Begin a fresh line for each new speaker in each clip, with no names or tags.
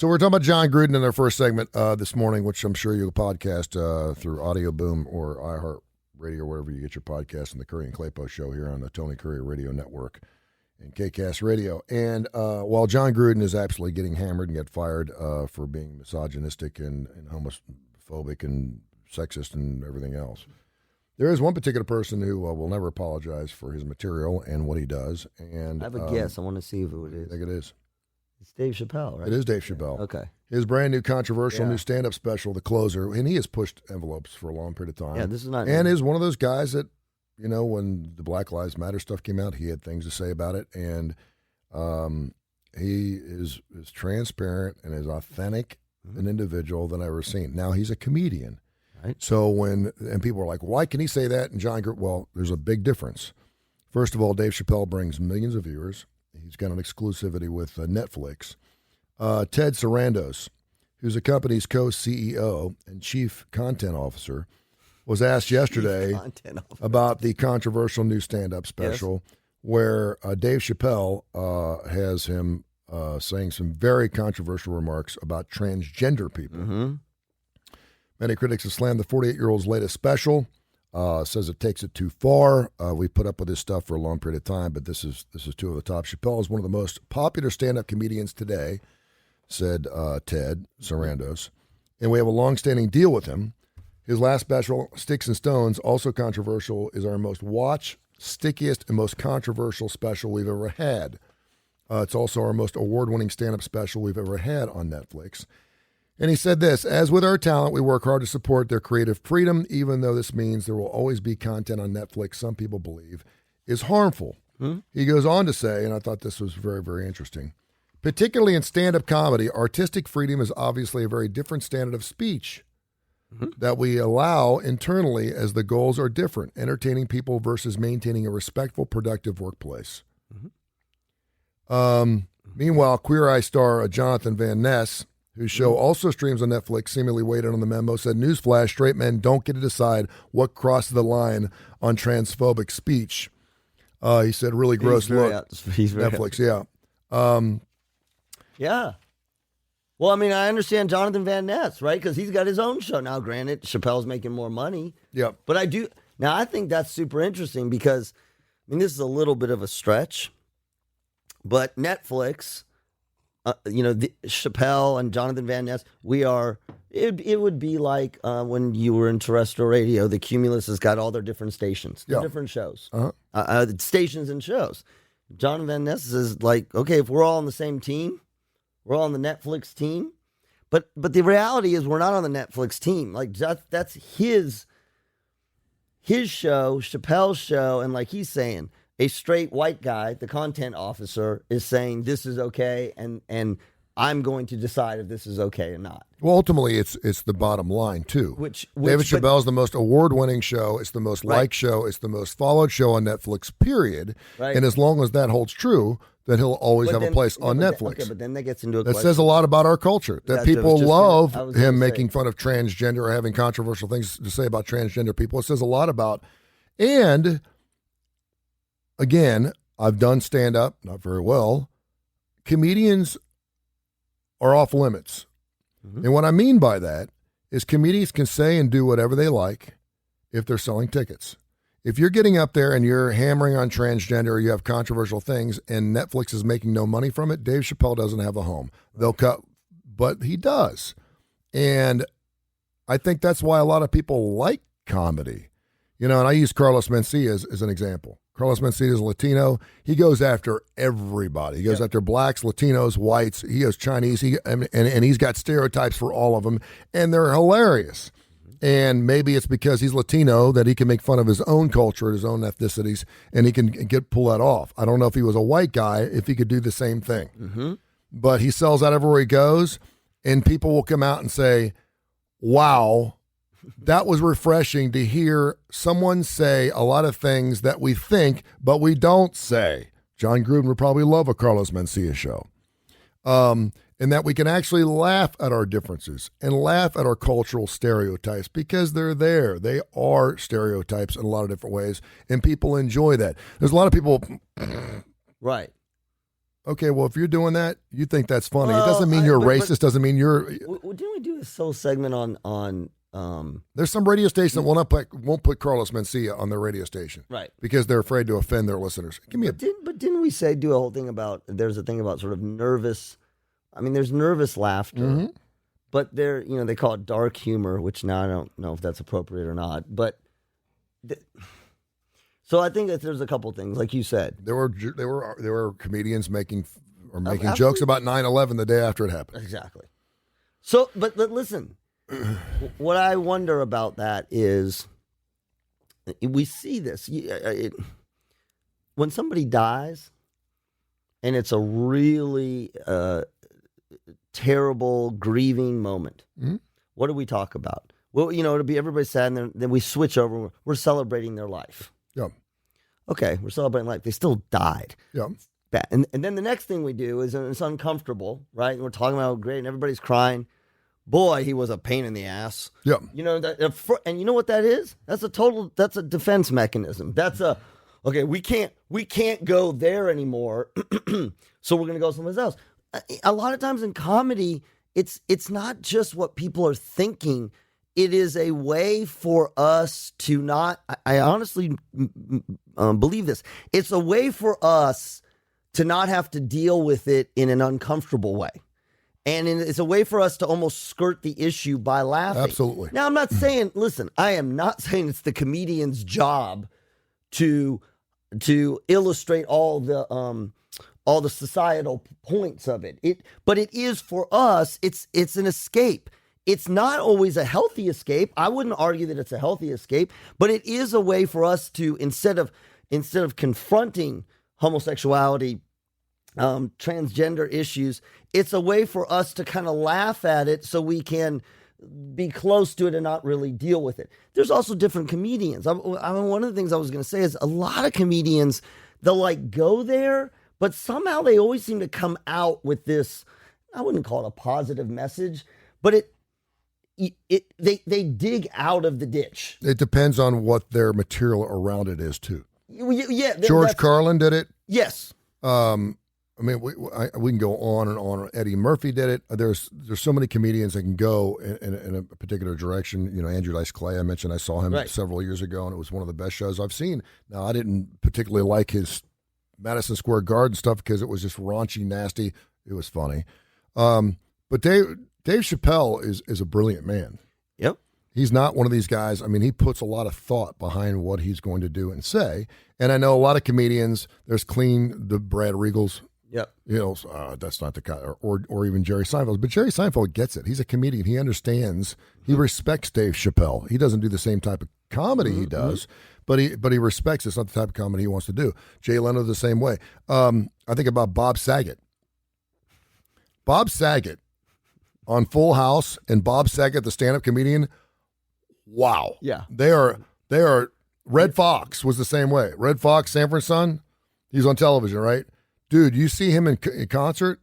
So we're talking about John Gruden in our first segment this morning, which I'm sure you'll podcast through Audio Boom or iHeartRadio, or wherever you get your podcast, in the Kurre and Klapow show here on the Tony Kurre Radio Network and KCAST Radio. And while John Gruden is absolutely getting hammered and get fired for being misogynistic and homophobic and sexist and everything else, there is one particular person who will never apologize for his material and what he does. And
I have a guess. I want to see who it is.
I think it is.
It's Dave Chappelle, right?
It is Dave Chappelle.
Okay.
His brand new controversial new stand-up special, The Closer, and he has pushed envelopes for a long period of time.
Yeah, this is not...
And is one of those guys that, you know, when the Black Lives Matter stuff came out, he had things to say about it. And he is as transparent and as authentic an individual than I've ever seen. Now, he's a comedian.
Right.
So and people are like, why can he say that? And John Gruden, well, there's a big difference. First of all, Dave Chappelle brings millions of viewers. He's got an exclusivity with Netflix. Ted Sarandos, who's the company's co-CEO and chief content officer, was asked yesterday about the controversial new stand-up special where Dave Chappelle has him saying some very controversial remarks about transgender people.
Mm-hmm.
Many critics have slammed the 48-year-old's latest special. Says it takes it too far. We put up with this stuff for a long period of time, but this is two of the top. Chappelle is one of the most popular stand-up comedians today, said Ted Sarandos, and we have a long-standing deal with him. His last special, Sticks and Stones, also controversial, is our most watched, stickiest, and most controversial special we've ever had. It's also our most award-winning stand-up special we've ever had on Netflix. And he said this, as with our talent, we work hard to support their creative freedom, even though this means there will always be content on Netflix some people believe is harmful. He goes on to say, and I thought this was very, very interesting, particularly in stand-up comedy, artistic freedom is obviously a very different standard of speech that we allow internally as the goals are different, entertaining people versus maintaining a respectful, productive workplace. Meanwhile, Queer Eye star Jonathan Van Ness, whose show also streams on Netflix, seemingly waited on the memo, said, newsflash, straight men don't get to decide what crosses the line on transphobic speech. He said, really gross look. Netflix,
Yeah. Well, I mean, I understand Jonathan Van Ness, right? Because he's got his own show. Now, granted, Chappelle's making more money.
Yeah.
But I think that's super interesting because, I mean, this is a little bit of a stretch, but Netflix... Chappelle and Jonathan Van Ness, it would be like when you were in terrestrial radio, the Cumulus has got all their different stations, different shows, stations and shows. Jonathan Van Ness is like, okay, if we're all on the same team, we're all on the Netflix team. But the reality is we're not on the Netflix team. Like that's his show, Chappelle's show, and like he's saying, a straight white guy, the content officer, is saying this is okay, and I'm going to decide if this is okay or not.
Well, ultimately, it's the bottom line, too. David Chappelle is the most award-winning show. It's the most liked show. It's the most followed show on Netflix, period. Right. And as long as that holds true, that he'll always have a place on Netflix.
But then that gets into a
that
question.
says a lot about our culture, that people love him making fun of transgender or having controversial things to say about transgender people. It says a lot about, and... Again, I've done stand-up, not very well. Comedians are off limits. And what I mean by that is comedians can say and do whatever they like if they're selling tickets. If you're getting up there and you're hammering on transgender or you have controversial things and Netflix is making no money from it, Dave Chappelle doesn't have a home. They'll cut, but he does. And I think that's why a lot of people like comedy. You know, and I use Carlos Mencia as an example. Carlos Mencia is a Latino. He goes after everybody. He goes after blacks, Latinos, whites. He goes Chinese. And he's got stereotypes for all of them, and they're hilarious. And maybe it's because he's Latino that he can make fun of his own culture, his own ethnicities, and he can pull that off. I don't know if he was a white guy, if he could do the same thing. But he sells out everywhere he goes, and people will come out and say, wow, that was refreshing to hear someone say a lot of things that we think, but we don't say. John Gruden would probably love a Carlos Mencia show. And that we can actually laugh at our differences and laugh at our cultural stereotypes because they're there. They are stereotypes in a lot of different ways, and people enjoy that. There's a lot of people...
Right.
Okay, well, if you're doing that, you think that's funny.
Well,
it doesn't mean you're racist. Doesn't mean you're.
Didn't we do a whole segment on?
There's some radio station that won't put Carlos Mencia on their radio station,
right?
Because they're afraid to offend their listeners. Give me
But didn't we do a whole thing about? There's a thing about sort of nervous. I mean, there's nervous laughter, but they call it dark humor, which now I don't know if that's appropriate or not, but. So I think that there's a couple things, like you said.
There were comedians making jokes about 9/11 the day after it happened.
Exactly. So, but listen, what I wonder about that is, we see this when somebody dies, and it's a really terrible grieving moment. Mm-hmm. What do we talk about? Well, it'll be everybody sad, and then we switch over. We're celebrating their life.
Yeah.
Okay, we're celebrating life. They still died.
Yeah.
Bad. And then the next thing we do is, and it's uncomfortable, right? And we're talking about how great, and everybody's crying. Boy, he was a pain in the ass.
Yeah.
And you know what that is? That's a defense mechanism. Okay, we can't go there anymore. So we're going to go someplace else. A lot of times in comedy, it's not just what people are thinking. It is a way for us to not, I honestly believe this. It's a way for us to not have to deal with it in an uncomfortable way. And it's a way for us to almost skirt the issue by laughing.
Absolutely.
Now, I'm not saying, listen, I am not saying it's the comedian's job to illustrate all the societal points of it. But it is for us, it's an escape. It's not always a healthy escape. I wouldn't argue that it's a healthy escape, but it is a way for us to, instead of confronting homosexuality, transgender issues, it's a way for us to kind of laugh at it so we can be close to it and not really deal with it. There's also different comedians. One of the things I was going to say is a lot of comedians, they'll go there, but somehow they always seem to come out with this, I wouldn't call it a positive message, but they dig out of the ditch.
It depends on what their material around it is too.
Yeah,
George Carlin did it.
Yes.
I mean, we can go on and on. Eddie Murphy did it. There's so many comedians that can go in a particular direction. Andrew Dice Clay, I mentioned, I saw him several years ago, and it was one of the best shows I've seen. Now, I didn't particularly like his Madison Square Garden stuff because it was just raunchy, nasty. It was funny. But Dave Chappelle is a brilliant man.
Yep.
He's not one of these guys. I mean, he puts a lot of thought behind what he's going to do and say. And I know a lot of comedians, there's the Brad Regals.
Yep.
That's not the guy, or even Jerry Seinfeld. But Jerry Seinfeld gets it. He's a comedian. He understands. He respects Dave Chappelle. He doesn't do the same type of comedy he does, but he respects it's not the type of comedy he wants to do. Jay Leno the same way. I think about Bob Saget. Bob Saget on Full House and Bob Saget, the stand-up comedian. Wow.
Yeah.
They are. Red Fox was the same way. Red Fox, Sanford Son. He's on television, right? Dude, you see him in concert,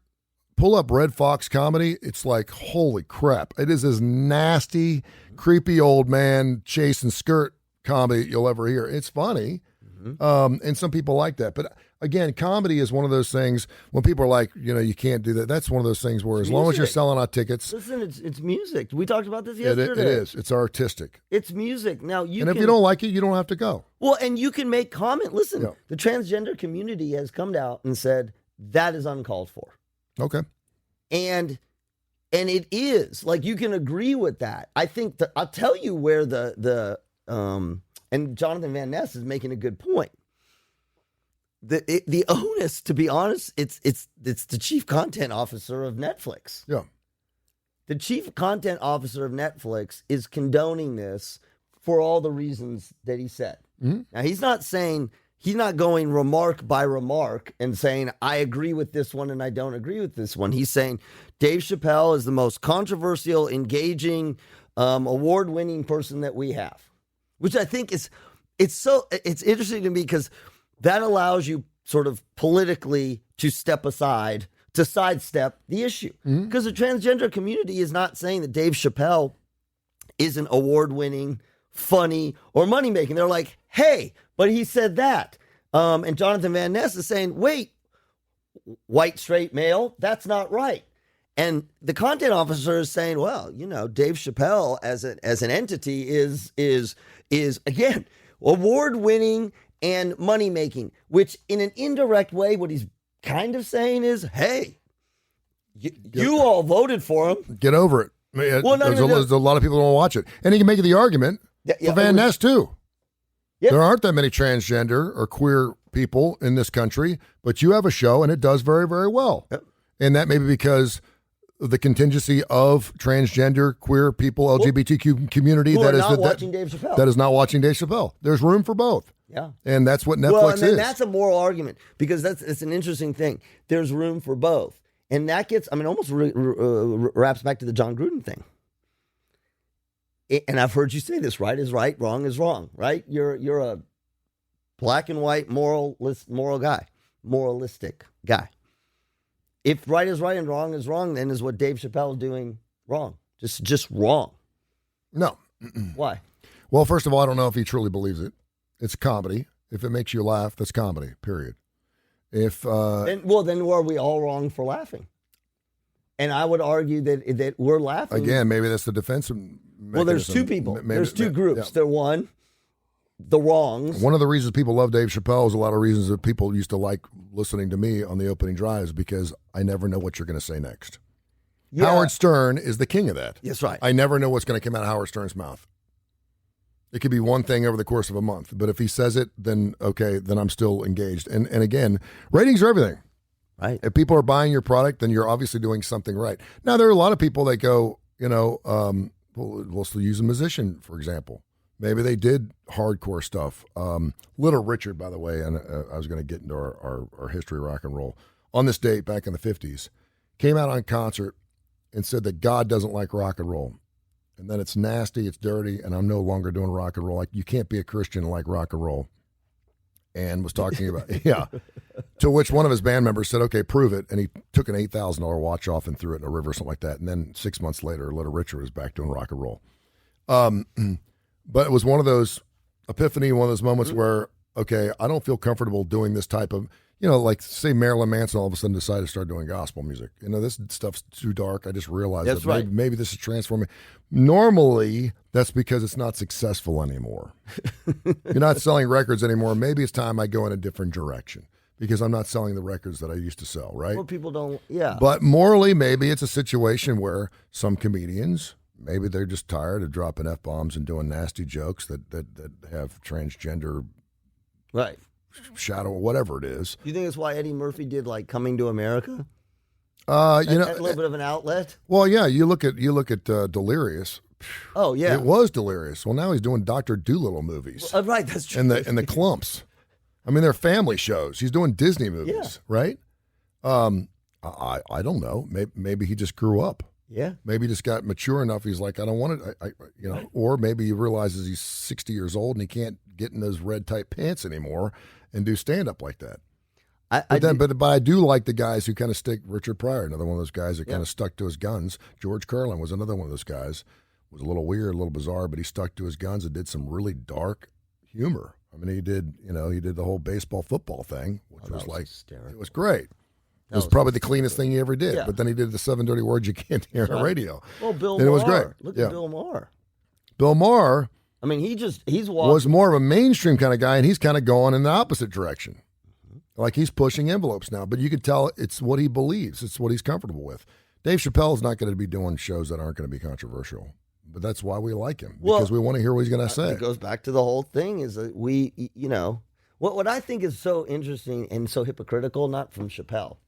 pull up Red Fox comedy, it's like, holy crap. It is as nasty, creepy old man chase and skirt comedy you'll ever hear. It's funny, and some people like that. But again, comedy is one of those things when people are like, you can't do that. That's one of those things where as long as you're selling out tickets.
Listen, it's music. We talked about this yesterday.
It is. It's artistic.
It's music. Now
if you don't like it, you don't have to go.
Well, and you can make comment. Listen, the transgender community has come out and said that is uncalled for.
Okay.
And it is. You can agree with that. I think I'll tell you where and Jonathan Van Ness is making a good point. The onus, to be honest, it's the chief content officer of Netflix.
Yeah.
The chief content officer of Netflix is condoning this for all the reasons that he said. Mm-hmm. Now, he's not going remark by remark and saying, I agree with this one and I don't agree with this one. He's saying Dave Chappelle is the most controversial, engaging, award-winning person that we have, which I think it's interesting to me because that allows you sort of politically to sidestep the issue. Because the transgender community is not saying that Dave Chappelle isn't award-winning, funny, or money-making. They're like, hey, but he said that. And Jonathan Van Ness is saying, wait, white straight male. That's not right. And the content officer is saying, well, Dave Chappelle as an entity is again award-winning and money-making, which in an indirect way, what he's kind of saying is, hey, you all voted for him.
Get over it. There's a lot of people who don't watch it. And he can make the argument for Van Ness, too. Yep. There aren't that many transgender or queer people in this country, but you have a show, and it does very, very well. Yep. And that may be because of the contingency of transgender, queer people, LGBTQ community
that is not watching Dave Chappelle.
That is not watching Dave Chappelle. There's room for both.
Yeah.
And that's what Netflix is.
That's a moral argument, because it's an interesting thing. There's room for both. And that gets, almost wraps back to the John Gruden thing. And I've heard you say this: right is right, wrong is wrong. Right? You're a black and white moralistic guy. If right is right and wrong is wrong, then is what Dave Chappelle is doing wrong? Just wrong?
No.
Why?
Well, first of all, I don't know if he truly believes it. It's comedy. If it makes you laugh, that's comedy. Period. If
then are we all wrong for laughing? And I would argue that we're laughing.
Again, maybe that's the defense mechanism.
Well, there's two people. There's two groups. Yeah. They're the wrongs.
One of the reasons people love Dave Chappelle is a lot of reasons that people used to like listening to me on the opening drives, because I never know what you're going to say next. Yeah. Howard Stern is the king of that.
That's right.
I never know what's going to come out of Howard Stern's mouth. It could be one thing over the course of a month, but if he says it, then okay, then I'm still engaged. And again, ratings are everything.
Right.
If people are buying your product, then you're obviously doing something right. Now, there are a lot of people that go, we'll still use a musician, for example. Maybe they did hardcore stuff. Little Richard, by the way, and I was going to get into our history of rock and roll. On this date, back in the 50s, came out on concert and said that God doesn't like rock and roll. And then it's nasty, it's dirty, and I'm no longer doing rock and roll. Like, you can't be a Christian and like rock and roll. And was talking about, yeah. To which one of his band members said, okay, prove it. And he took an $8,000 watch off and threw it in a river or something like that. And then 6 months later, Little Richard was back doing rock and roll. But it was one of those epiphany, one of those moments where, okay, I don't feel comfortable doing this type of, like say Marilyn Manson all of a sudden decided to start doing gospel music. This stuff's too dark. I just realized
that's
that
right.
maybe this is transforming. Normally, that's because it's not successful anymore. You're not selling records anymore. Maybe it's time I go in a different direction because I'm not selling the records that I used to sell, right?
Well, people don't, yeah.
But morally, maybe it's a situation where some comedians, maybe they're just tired of dropping F-bombs and doing nasty jokes that have transgender
right
shadow or whatever it is.
You think that's why Eddie Murphy did like Coming to America?
A
little bit of an outlet.
Well, yeah, you look at Delirious.
Oh yeah,
it was Delirious. Well, now he's doing Dr. Dolittle movies.
Right, that's true.
And the Clumps. I mean, they're family shows. He's doing Disney movies, right? I don't know. Maybe he just grew up.
Yeah.
Maybe he just got mature enough. He's like, I don't want it. Right. Or maybe he realizes he's 60 years old and he can't get in those red tight pants anymore and do stand up like that. But I do like the guys who kind of stick. Richard Pryor, another one of those guys that kind of stuck to his guns. George Carlin was another one of those guys. Was a little weird, a little bizarre, but he stuck to his guns and did some really dark humor. I mean, he did the whole baseball football thing, which was like hysterical. It was great. It was probably the cleanest thing he ever did. Yeah. But then he did the 7 dirty words you can't hear on the radio.
Well, Bill
and
Maher.
It was great.
Look at Bill Maher.
Bill Maher.
I mean, he's
was more of a mainstream kind of guy, and he's kind of going in the opposite direction. Mm-hmm. Like he's pushing envelopes now, but you can tell it's what he believes. It's what he's comfortable with. Dave Chappelle's not going to be doing shows that aren't going to be controversial. But that's why we like him, because we want to hear what he's going to say.
It goes back to the whole thing is that what I think is so interesting and so hypocritical, not from Chappelle,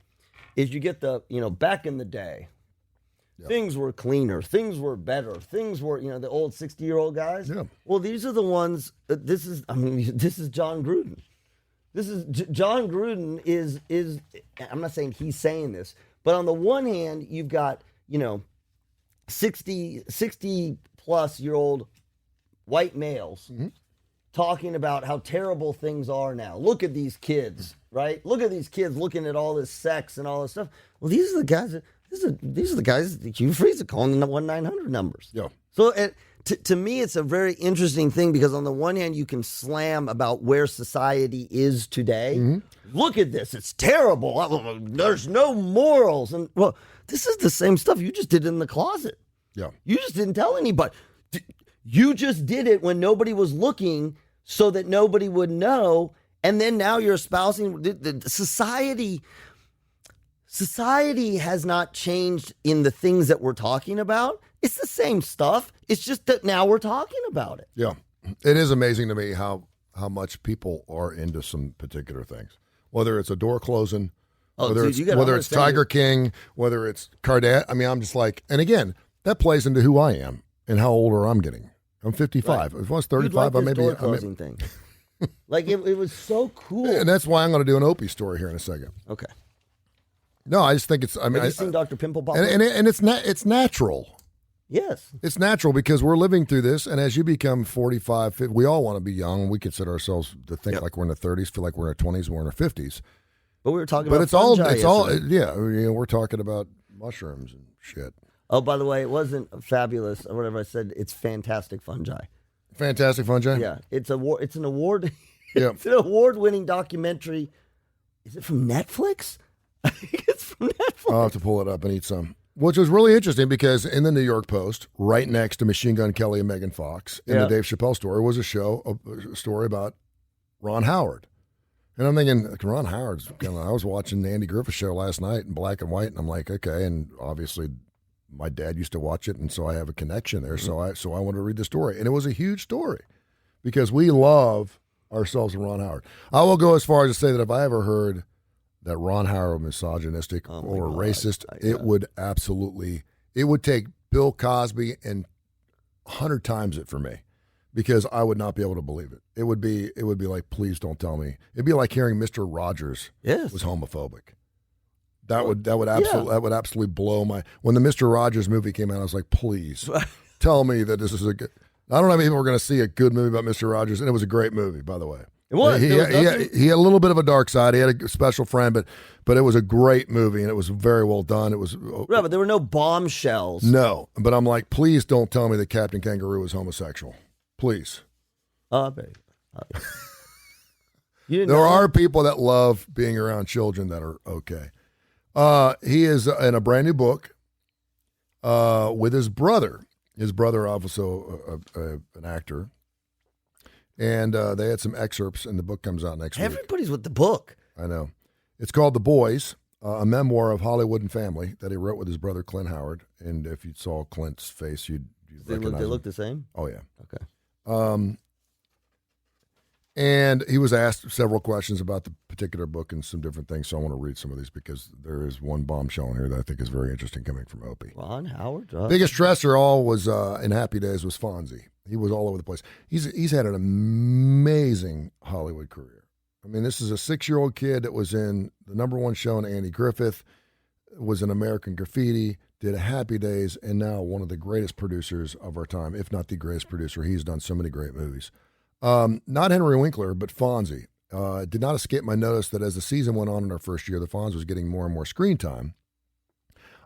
is you get the, back in the day, things were cleaner, things were better, things were, the old 60-year-old guys.
Yeah.
Well, these are the ones, this is John Gruden. John Gruden is, I'm not saying he's saying this, but on the one hand, you've got, 60 plus year old white males talking about how terrible things are now. Look at these kids, right? Look at these kids looking at all this sex and all this stuff. Well, these are the guys that Hugh Freeze calling the 1-900 numbers.
Yeah.
So to me, it's a very interesting thing because on the one hand, you can slam about where society is today. Mm-hmm. Look at this. It's terrible. There's no morals. And well, this is the same stuff you just did in the closet.
Yeah.
You just didn't tell anybody. You just did it when nobody was looking so that nobody would know. And then now you're espousing the society. Society has not changed in the things that we're talking about. It's the same stuff. It's just that now we're talking about it.
Yeah. It is amazing to me how much people are into some particular things. Whether it's a door closing, whether it's Tiger King, whether it's Kardashian. I mean, I'm just like, and again, that plays into who I am and how older I'm getting. I'm 55. Right. If I was 35, I may be.
Door closing thing. Like it was so cool.
And that's why I'm going to do an Opie story here in a second.
Okay.
No, I just think it's. I mean,
have you seen Dr. Pimple Popper?
And it's natural.
Yes.
It's natural because we're living through this, and as you become 45, 50, we all want to be young. We consider ourselves to think like we're in the 30s, feel like we're in our 20s, we're in our 50s.
But we were talking
about
fungi
yeah. You know, we're talking about mushrooms and shit.
Oh, by the way, it wasn't fabulous or whatever I said. It's fantastic fungi.
Fantastic fungi.
Yeah, it's an award.
Yeah,
it's an award-winning documentary. Is it from Netflix? I think it's from Netflix.
I'll have to pull it up and eat some. Which was really interesting because in the New York Post, right next to Machine Gun Kelly and Megan Fox, in the Dave Chappelle story, was a story about Ron Howard. And I'm thinking, Ron Howard's I was watching the Andy Griffith show last night in black and white, and I'm like, okay, and obviously my dad used to watch it, and so I have a connection there. Mm-hmm. So I wanted to read the story. And it was a huge story because we love ourselves in Ron Howard. I will go as far as to say that if I ever heard that Ron Howard was misogynistic or racist, it would take Bill Cosby and 100 times it for me, because I would not be able to believe it. It would be like, please don't tell me. It'd be like hearing Mr. Rogers was homophobic. That would absolutely blow my. When the Mr. Rogers movie came out, I was like, please tell me that this is a good. I don't know if people were going to see a good movie about Mr. Rogers, and it was a great movie, by the way.
It was.
He had a little bit of a dark side. He had a special friend, but it was a great movie, and it was very well done. It was
right, but there were no bombshells.
No, but I'm like, please don't tell me that Captain Kangaroo is homosexual. Please.
Baby.
There are people that love being around children that are okay. He is in a brand new book with his brother. His brother, also an actor. And they had some excerpts, and the book comes out next week.
Everybody's with the book.
I know. It's called The Boys, a memoir of Hollywood and family that he wrote with his brother, Clint Howard. And if you saw Clint's face, you'd recognize
They look the same?
Oh, yeah.
Okay.
And he was asked several questions about the particular book and some different things, so I want to read some of these because there is one bombshell in here that I think is very interesting coming from Opie.
Ron Howard?
Biggest stressor all was in Happy Days was Fonzie. He was all over the place. He's had an amazing Hollywood career. I mean, this is a 6-year-old kid that was in the #1 show in Andy Griffith, was in American Graffiti, did Happy Days, and now one of the greatest producers of our time, if not the greatest producer. He's done so many great movies. Not Henry Winkler, but Fonzie. It did not escape my notice that as the season went on in our first year, the Fonz was getting more and more screen time.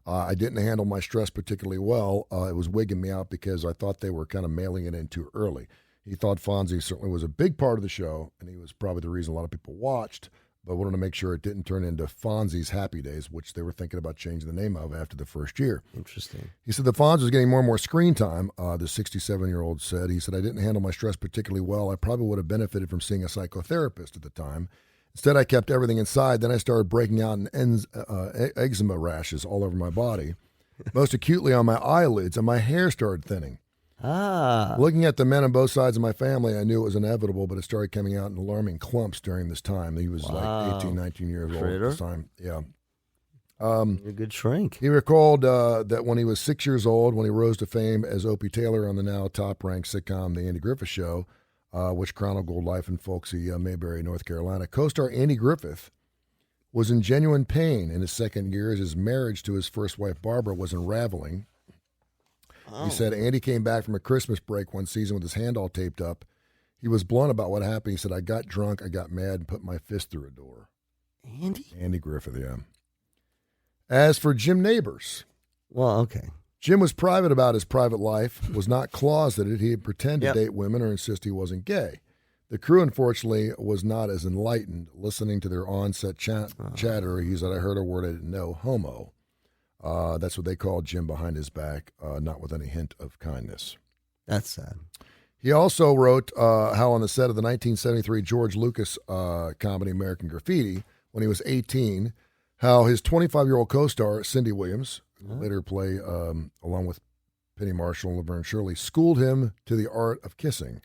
I didn't handle my stress particularly well. It was wigging me out because I thought they were kind of mailing it in too early. He thought Fonzie certainly was a big part of the show, and he was probably the reason a lot of people watched, but wanted to make sure it didn't turn into Fonzie's Happy Days, which they were thinking about changing the name of after the first year.
Interesting.
He said the Fonz was getting more and more screen time, the 67-year-old said. He said, I didn't handle my stress particularly well. I probably would have benefited from seeing a psychotherapist at the time. Instead, I kept everything inside. Then I started breaking out in eczema rashes all over my body, most acutely on my eyelids, and my hair started thinning. Looking at the men on both sides of my family, I knew it was inevitable, but it started coming out in alarming clumps during this time. He was like 18, 19 years old at this time. Yeah.
You're a good shrink.
He recalled that when he was 6 years old, when he rose to fame as Opie Taylor on the now top-ranked sitcom The Andy Griffith Show, which chronicled life in folksy Mayberry, North Carolina, co-star Andy Griffith was in genuine pain in his second year as his marriage to his first wife, Barbara, was unraveling. He said Andy came back from a Christmas break one season with his hand all taped up. He was blunt about what happened. He said, I got drunk, I got mad, and put my fist through a door.
Andy?
Andy Griffith, yeah. As for Jim Neighbors.
Well, okay.
Jim was private about his private life, was not closeted. He had pretended to date women or insist he wasn't gay. The crew, unfortunately, was not as enlightened. Listening to their on-set chatter, he said, I heard a word I didn't know, homo. That's what they called Jim behind his back, not with any hint of kindness.
That's sad.
He also wrote how on the set of the 1973 George Lucas comedy American Graffiti, when he was 18, how his 25-year-old co-star, Cindy Williams, who later play along with Penny Marshall and Laverne Shirley, schooled him to the art of kissing.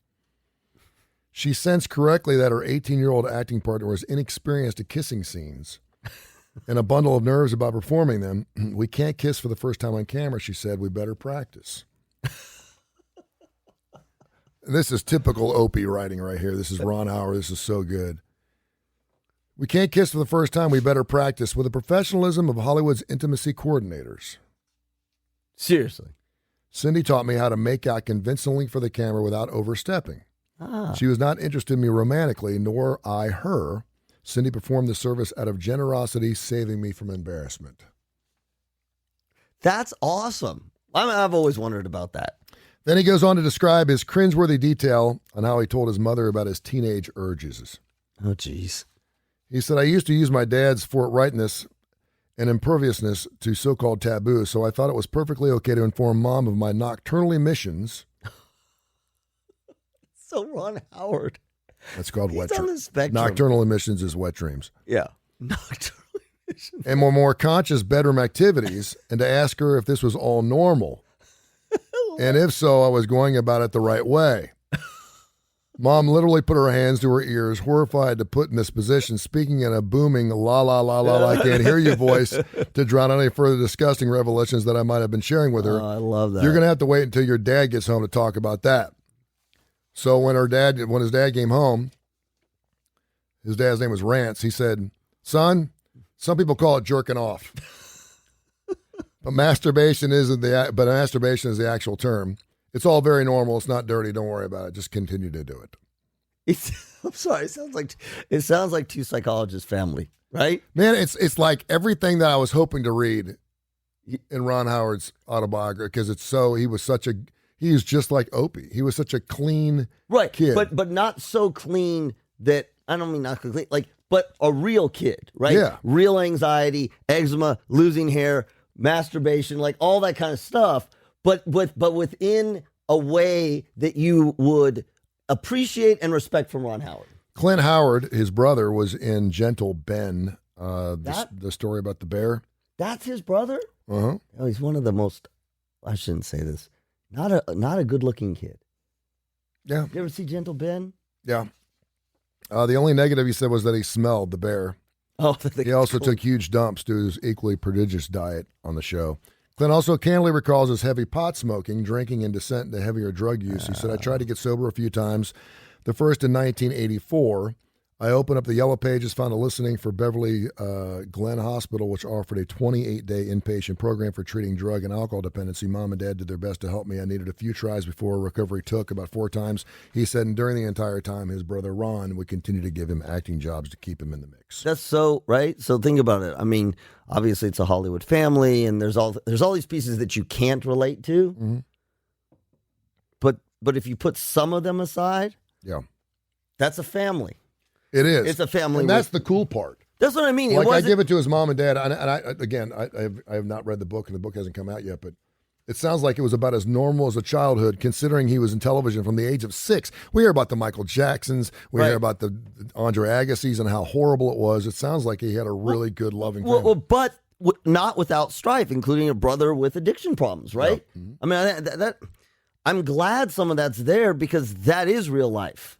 She sensed correctly that her 18-year-old acting partner was inexperienced at kissing scenes and a bundle of nerves about performing them. We can't kiss for the first time on camera, she said. We better practice. This is typical Opie writing right here. This is Ron Howard. This is so good. We can't kiss for the first time. We better practice with the professionalism of Hollywood's intimacy coordinators.
Seriously.
Cindy taught me how to make out convincingly for the camera without overstepping. She was not interested in me romantically, nor I her. Cindy performed the service out of generosity, saving me from embarrassment.
That's awesome. I've always wondered about that.
Then he goes on to describe his cringeworthy detail on how he told his mother about his teenage urges.
Oh, jeez.
He said, I used to use my dad's forthrightness and imperviousness to so-called taboos, so I thought it was perfectly okay to inform Mom of my nocturnal emissions.
So Ron Howard.
That's called wet
on the
dreams.
spectrum.
Nocturnal emissions is wet dreams.
Yeah. Nocturnal emissions.
And more conscious bedroom activities, and to ask her if this was all normal. And if so, I was going about it the right way. Mom literally put her hands to her ears, horrified to put in this position, speaking in a booming la la la la I can't hear you voice to drown out any further disgusting revelations that I might have been sharing with her.
Oh, I love that.
You're going to have to wait until your dad gets home to talk about that. So when his dad came home, his dad's name was Rance, he said, son, some people call it jerking off. But masturbation is the actual term. It's all very normal. It's not dirty. Don't worry about it. Just continue to do it.
I'm sorry. It sounds like two psychologists family, right?
Man, it's like everything that I was hoping to read in Ron Howard's autobiography, because he was just like Opie. He was such a clean kid.
But not so clean that, I don't mean not clean, but a real kid, right?
Yeah.
Real anxiety, eczema, losing hair, masturbation, all that kind of stuff, but within a way that you would appreciate and respect from Ron Howard.
Clint Howard, his brother, was in Gentle Ben, the story about the bear.
That's his brother?
Uh-huh.
Oh, he's one of the most, I shouldn't say this, not a good-looking kid.
Yeah.
You ever see Gentle Ben?
Yeah. The only negative he said was that he smelled the bear.
Oh,
he also took huge dumps due to his equally prodigious diet on the show. Clint also candidly recalls his heavy pot smoking, drinking, and descent into heavier drug use. He said, I tried to get sober a few times. The first in 1984. I opened up the Yellow Pages, found a listing for Beverly Glen Hospital, which offered a 28-day inpatient program for treating drug and alcohol dependency. Mom and Dad did their best to help me. I needed a few tries before recovery took, about 4 times. He said, and during the entire time, his brother Ron would continue to give him acting jobs to keep him in the mix.
That's so, right? So think about it. I mean, obviously it's a Hollywood family, and there's all these pieces that you can't relate to.
Mm-hmm.
But if you put some of them aside,
yeah,
that's a family.
It is.
It's a family.
And that's the cool part.
That's what I mean.
I give it to his mom and dad. And I have not read the book, and the book hasn't come out yet, but it sounds like it was about as normal as a childhood, considering he was in television from the age of 6. We hear about the Michael Jacksons. We hear about the Andre Agassi's and how horrible it was. It sounds like he had a really good, loving family.
But not without strife, including a brother with addiction problems, right? Yeah. Mm-hmm. I mean, I'm glad some of that's there, because that is real life.